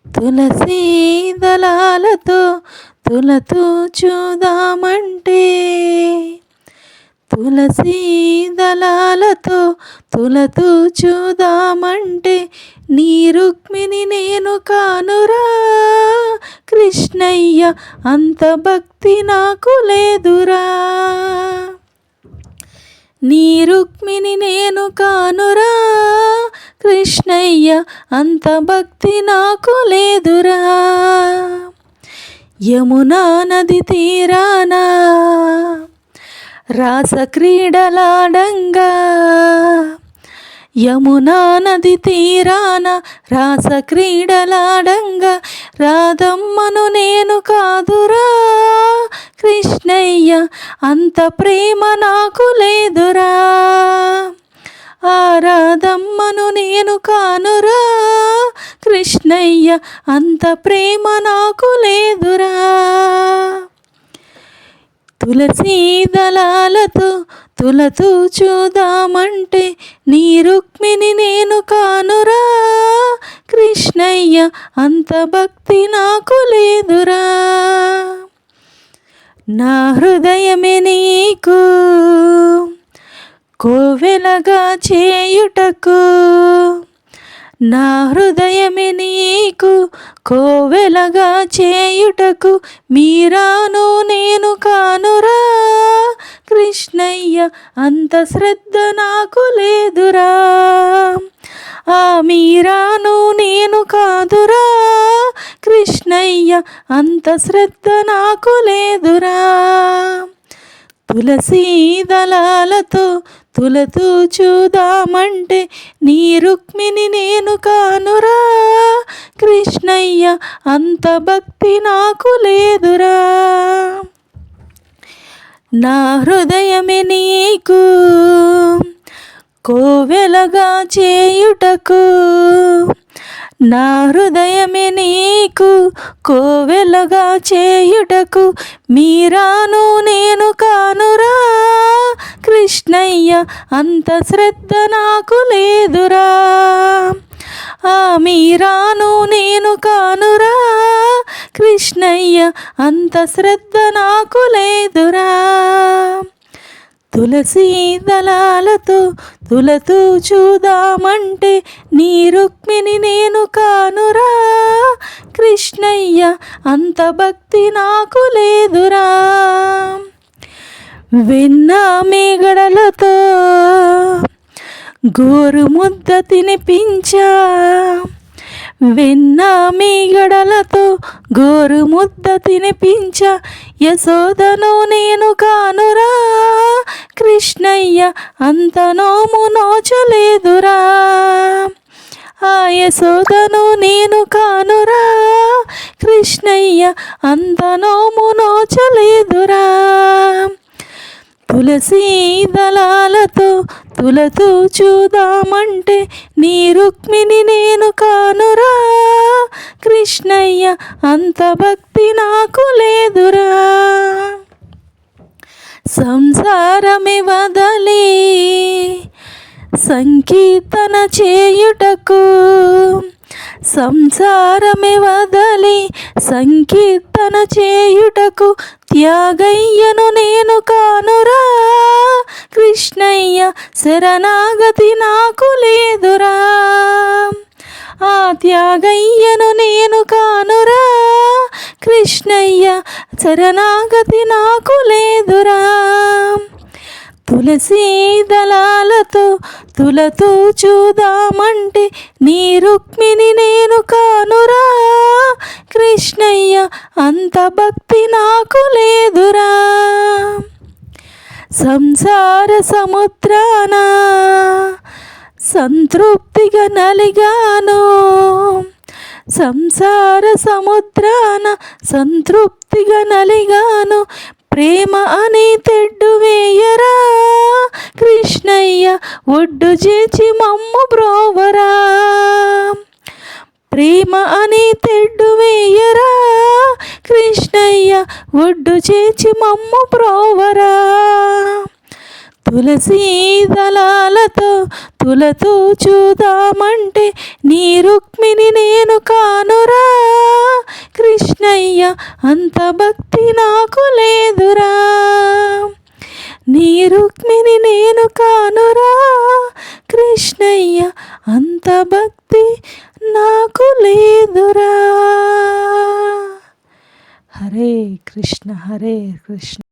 తులసీ దళాలతో తులతూ చూదామంటే, తులసీ దళాలతో తులతూ చూదామంటే, నీ రుక్మిణి నేను కానురా కృష్ణయ్య, అంత భక్తి నాకు లేదురా. నీ రుక్మిణి నేను కానురా కృష్ణయ్య, అంత భక్తి నాకు లేదురా. యమునా నది తీరాన రాసక్రీడలాడంగా, యమునా నది తీరాన రాసక్రీడలాడంగా, రాధమ్మను నేను కాదురా కృష్ణయ్య, అంత ప్రేమ నాకు లేదురా. ఆ రాధమ్మను నేను కానురా కృష్ణయ్య, అంత ప్రేమ నాకు లేదురా. తులసీ దళాలతో తులతూ చూదామంటే, నీ రుక్మిణి నేను కానురా కృష్ణయ్య, అంత భక్తి నాకు లేదురా. నా హృదయమే నీకు కోవెలగా చేయుటకు, నా హృదయమే నీకు కోవెలగా చేయుటకు, మీరాను నేను కానురా కృష్ణయ్య, అంత శ్రద్ధ నాకు లేదురా. ఆ మీరాను నేను కాదురా కృష్ణయ్య, అంత శ్రద్ధ నాకు లేదురా. తులసీ దళాలతో తులతూ చూదామంటే, నీ రుక్మిణి నేను కానురా కృష్ణయ్య, అంత భక్తి నాకు లేదురా. నా హృదయమే నీకు కోవెలగా చేయుటకు, నా హృదయమే నీకు కోవెలగా చేయుటకు, మీరాను నేను కానురా కృష్ణయ్య, అంత శ్రద్ధ నాకు లేదురా. ఆ మీరాను నేను కానురా కృష్ణయ్య, అంత శ్రద్ధ నాకు లేదురా. తులసీ దళాలతో తులతూ చూదామంటే, నీ రుక్మిణి నేను కానురా కృష్ణయ్య, అంత భక్తి నాకు లేదురా. వెన్న మేగడలతో గోరు ముద్ద తినిపించా, వెన్న మీగడలతో గోరు ముద్ద తినిపించ, యశోదను నేను కానురా కృష్ణయ్య, అంత నోము నోచలేదురా. ఆ యశోదను నేను కానురా కృష్ణయ్య, అంత నోము నోచలేదురా. తులసీ దళాలతో తులతూ చూదామంటే, నీ రుక్మిణి నేను కానురా కృష్ణయ్య, అంత భక్తి నాకు లేదురా. సంసారమే వదలి సంకీర్తన చేయుటకు, సంసారమే వదలి సంకీర్తన చేయుటకు, త్యాగయ్యను నేను కానురా కృష్ణయ్య, శరణాగతి నాకు లేదురా. ఆ త్యాగయ్యను నేను కానురా కృష్ణయ్య, శరణాగతి నాకు లేదురా. తులసీ దళాలతో తులతూ చూదామంటే, నీ రుక్మిణి నేను కానురా కృష్ణయ్య, అంత భక్తి నాకు లేదురా. సంసార సముద్రాన సంతృప్తిగా నలిగాను, సంసార సముద్రాన సంతృప్తిగా నలిగాను, ప్రేమ అని తెడ్డు వేయరా కృష్ణయ్య, ఒడ్డు చేచి మమ్ము బ్రోవరా. ప్రేమ అని తెడ్డు వేయరా కృష్ణయ్య, ఒడ్డు చేచి మమ్ము బ్రోవరా. తులసీ దళాలతో తులతూ చూదామంటే, నీ రుక్మిణి నేను కానురా కృష్ణయ్య, అంత భక్తి నాకు లేదురా. నీ రుక్మిణి నేను కానురా కృష్ణయ్య, అంత భక్తి నాకు లేదురా. హరే కృష్ణ హరే కృష్ణ.